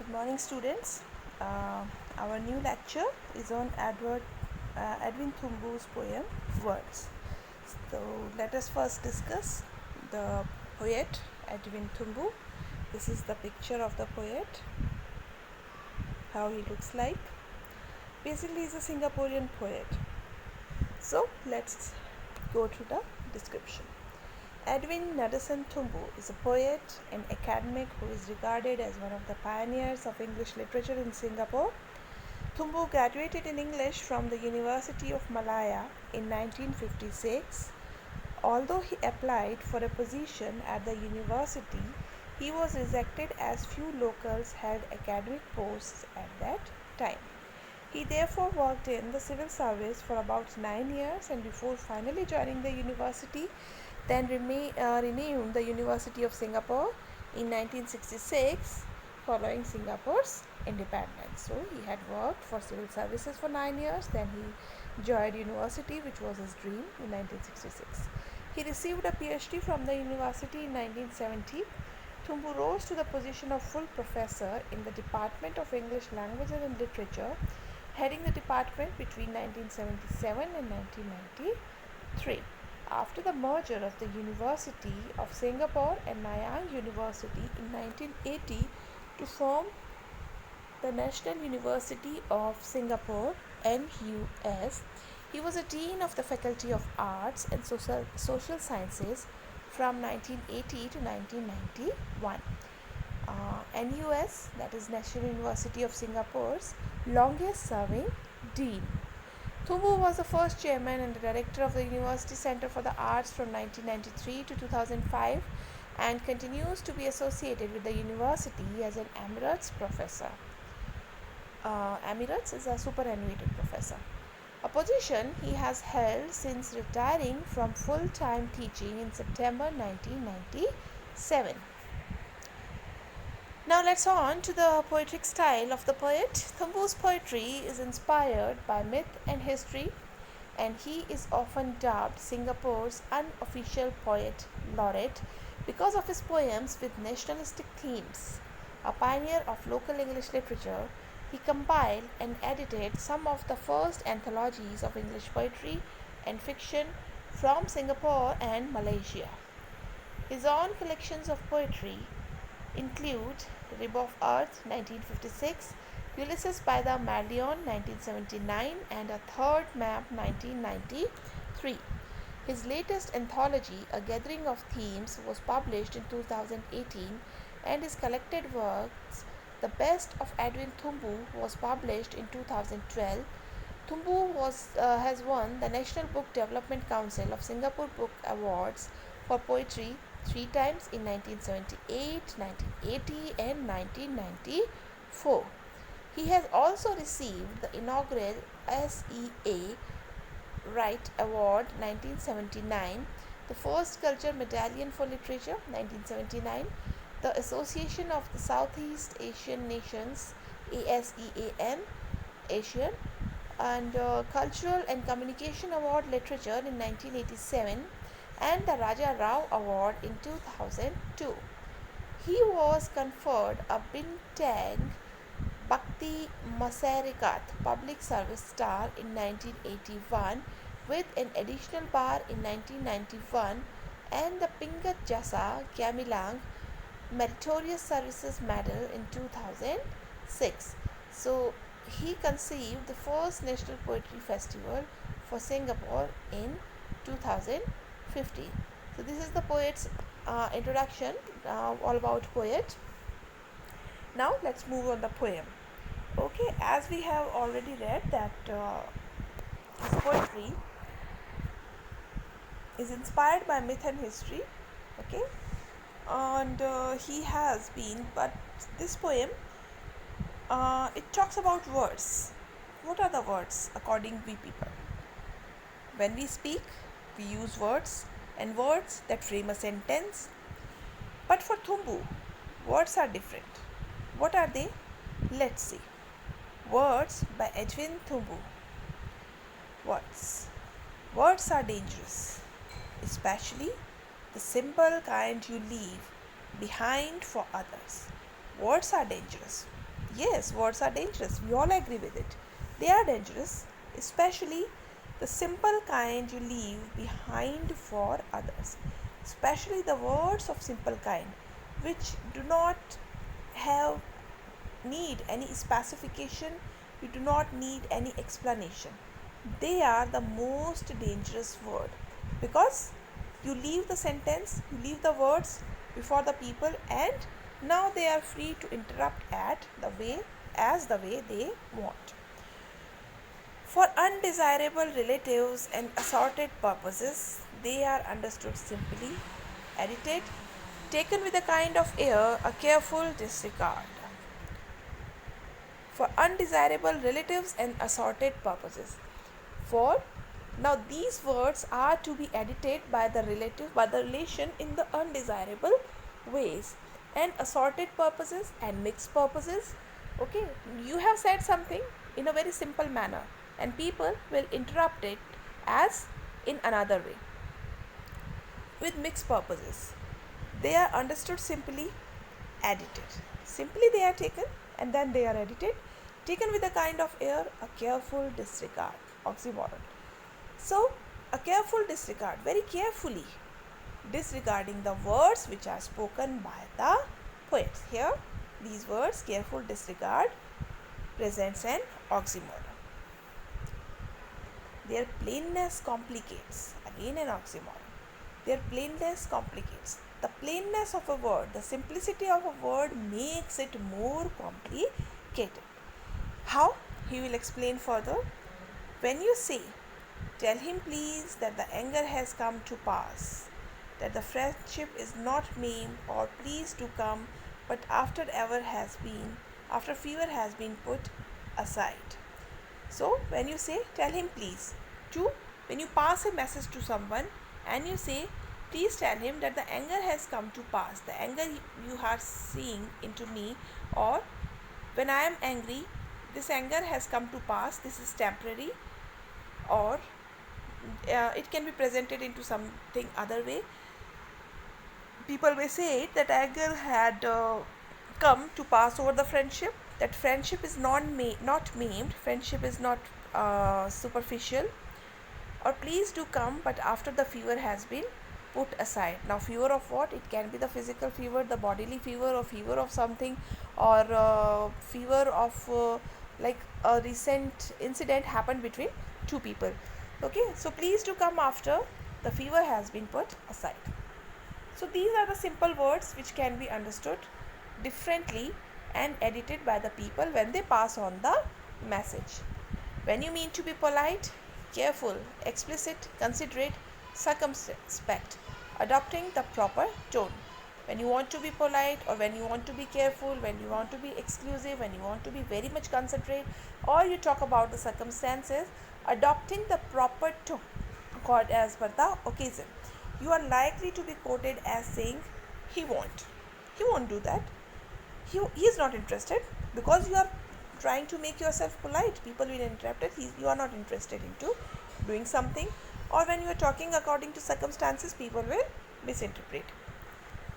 Good morning, students. Our new lecture is on Edwin Thumbu's poem Words. So, let us first discuss the poet Edwin Thumbu. This is the picture of the poet, how he looks like. Basically, he's a Singaporean poet. So, let's go through the description. Edwin Nadesan Thumbu is a poet and academic who is regarded as one of the pioneers of English literature in Singapore. Thumbu graduated in English from the University of Malaya in 1956. Although he applied for a position at the university, he was rejected as few locals held academic posts at that time. He therefore worked in the civil service for about 9 years and before finally joining the university, then renamed the University of Singapore in 1966 following Singapore's independence. So he had worked for civil services for 9 years, then he joined university, which was his dream, in 1966. He received a PhD from the university in 1970. Thumbu rose to the position of full professor in the Department of English Languages and Literature, heading the department between 1977 and 1993. After the merger of the University of Singapore and Nanyang University in 1980 to form the National University of Singapore (NUS), he was a dean of the Faculty of Arts and Social Sciences from 1980 to 1991. NUS, that is National University of Singapore's longest serving dean. Thumbu was the first chairman and the director of the University Centre for the Arts from 1993 to 2005 and continues to be associated with the university as an Emeritus professor. Emeritus is a superannuated professor, a position he has held since retiring from full-time teaching in September 1997. Now let's on to the poetic style of the poet. Thumbu's poetry is inspired by myth and history, and he is often dubbed Singapore's unofficial poet laureate because of his poems with nationalistic themes. A pioneer of local English literature, he compiled and edited some of the first anthologies of English poetry and fiction from Singapore and Malaysia. His own collections of poetry include Rib of Earth 1956, Ulysses by the Marlion 1979 and A Third Map 1993. His latest anthology, A Gathering of Themes, was published in 2018 and his collected works, The Best of Edwin Thumbu, was published in 2012. Thumbu has won the National Book Development Council of Singapore Book Awards for poetry 3 times in 1978, 1980 and 1994. He has also received the inaugural SEA Wright Award 1979, the First Culture Medallion for Literature 1979, the Association of the Southeast Asian Nations ASEAN Asian and Cultural and Communication Award Literature in 1987 and the Raja Rao Award in 2002. He was conferred a Bintang Bhakti Masarikat Public Service Star in 1981 with an additional bar in 1991 and the Pingat Jasa Gamilang Meritorious Services Medal in 2006. So he conceived the first National Poetry Festival for Singapore in 2015. So this is the poet's introduction, all about poet. Now let's move on the poem. Okay, as we have already read that his poetry is inspired by myth and history. Okay, and he has been, but this poem it talks about words. What are the words according we people? When we speak, we use words and words that frame a sentence. But for Thumbu, words are different. What are they? Let's see. Words by Edwin Thumbu. Words. Words are dangerous, especially the simple kind you leave behind for others. Words are dangerous. Yes, words are dangerous. We all agree with it. They are dangerous, especially the simple kind you leave behind for others. Especially the words of simple kind, which do not have need any specification, you do not need any explanation. They are the most dangerous word because you leave the sentence, you leave the words before the people, and now they are free to interrupt at the way as the way they want. For undesirable relatives and assorted purposes, they are understood simply, edited, taken with a kind of air, a careful disregard. For undesirable relatives and assorted purposes. For now these words are to be edited by the relative by the relation in the undesirable ways and assorted purposes and mixed purposes. Okay, you have said something in a very simple manner and people will interrupt it as in another way with mixed purposes. They are understood simply, edited. Simply they are taken and then they are edited, taken with a kind of air, a careful disregard. Oxymoron. So, a careful disregard, very carefully disregarding the words which are spoken by the poets. Here, these words, careful disregard, presents an oxymoron. Their plainness complicates, again an oxymoron. Their plainness complicates. The plainness of a word, the simplicity of a word makes it more complicated. How? He will explain further. When you say, tell him please that the anger has come to pass, that the friendship is not maimed, or please to come, but after fever has been put aside. So when you say tell him please, when you pass a message to someone and you say please tell him that the anger has come to pass, the anger you are seeing into me, or when I am angry, this anger has come to pass, this is temporary, or it can be presented into something other way. People may say it that anger had come to pass over the friendship, that friendship is not maimed, friendship is not superficial, or please do come but after the fever has been put aside. Now fever of what? It can be the physical fever, the bodily fever, or fever of something, or fever of like a recent incident happened between two people. Okay, so please do come after the fever has been put aside. So these are the simple words which can be understood differently and edited by the people when they pass on the message. When you mean to be polite, careful, explicit, considerate, circumspect, adopting the proper tone. When you want to be polite, or when you want to be careful, when you want to be exclusive, when you want to be very much considerate, or you talk about the circumstances, adopting the proper tone called as per the occasion. You are likely to be quoted as saying, he won't do that, he is not interested, because you are trying to make yourself polite. People will interrupt it, you are not interested into doing something, or when you are talking according to circumstances, people will misinterpret.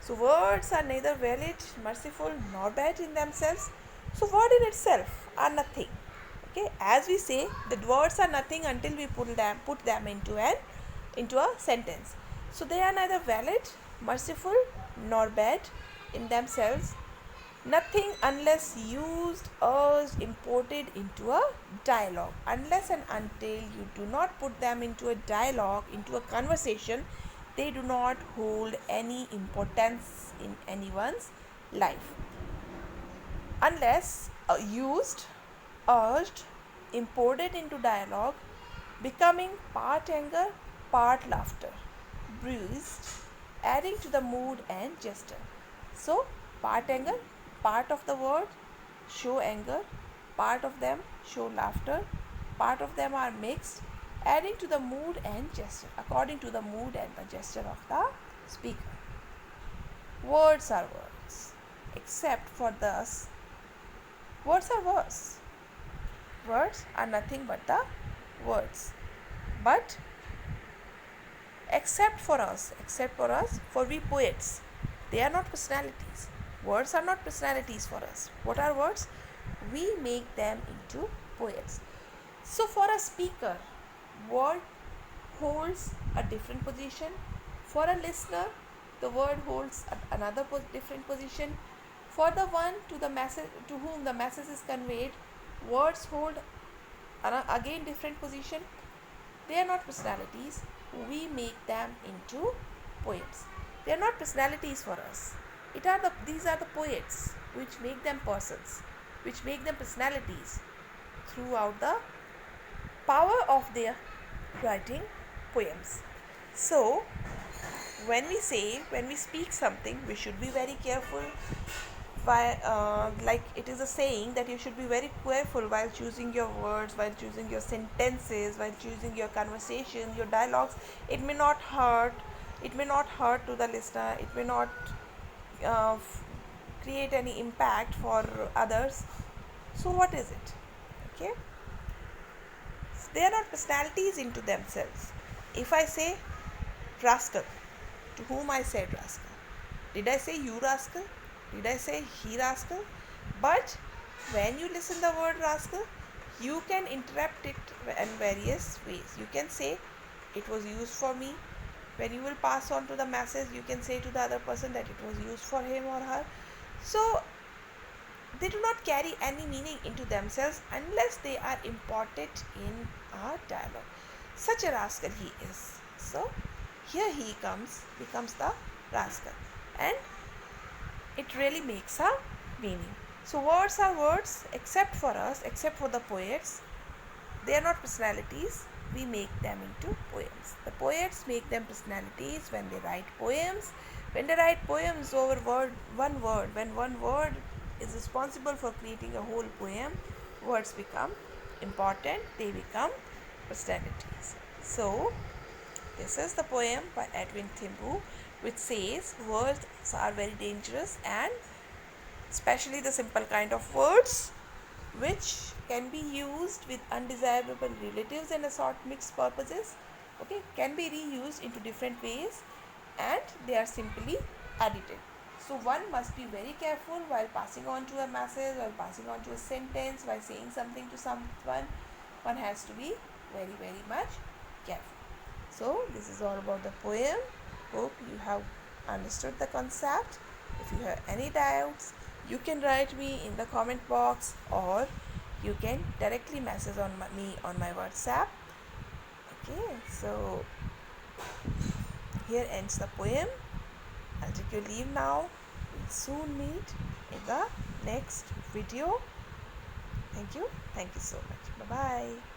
So words are neither valid, merciful, nor bad in themselves. So word in itself are nothing. Okay, as we say that words are nothing until we put them into a sentence. So they are neither valid, merciful, nor bad in themselves. Nothing unless used, urged, imported into a dialogue. Unless and until you do not put them into a dialogue, into a conversation, they do not hold any importance in anyone's life. Unless used, urged, imported into dialogue, becoming part anger, part laughter, bruised, adding to the mood and gesture. So, part anger, part of the word show anger, part of them show laughter, part of them are mixed, adding to the mood and gesture, according to the mood and the gesture of the speaker. Words are words, except for thus. Words are words. Words are nothing but the words. But except for us, for we poets, they are not personalities. Words are not personalities for us. What are words? we make them into poets. So for a speaker, word holds a different position. For a listener, the word holds another different position. For the one to the message to whom the message is conveyed, words hold again different position. They are not personalities. We make them into poems. They are not personalities for us. These are the poets which make them persons, which make them personalities throughout the power of their writing poems. So when we speak something, we should be very careful. Like it is a saying that you should be very careful while choosing your words, while choosing your sentences, while choosing your conversation, your dialogues. It may not hurt. It may not hurt to the listener. It may not uh, create any impact for others. So what is it? Okay, they are not personalities into themselves. If I say rascal, to whom I said rascal? Did I say you rascal? Did I say he rascal? But when you listen the word rascal, you can interpret it in various ways. You can say it was used for me. When you will pass on to the message, you can say to the other person that it was used for him or her. So they do not carry any meaning into themselves unless they are imported in our dialogue. Such a rascal he is. So here he becomes the rascal, and it really makes a meaning. So words are words except for us, except for the poets. They are not personalities. We make them into poems. The poets make them personalities when they write poems. When they write poems over one word, when one word is responsible for creating a whole poem, words become important. They become personalities. So this is the poem by Edwin Thibault, which says words are very dangerous, and especially the simple kind of words which can be used with undesirable relatives and assorted mixed purposes, okay, can be reused into different ways, and they are simply edited. So one must be very careful while passing on to a message, while passing on to a sentence, while saying something to someone. One has to be very much careful. So this is all about the poem. Hope you have understood the concept. If you have any doubts, you can write me in the comment box, or you can directly message on me on my WhatsApp. Okay, so here ends the poem. I'll take your leave now. We'll soon meet in the next video. Thank you so much. Bye bye.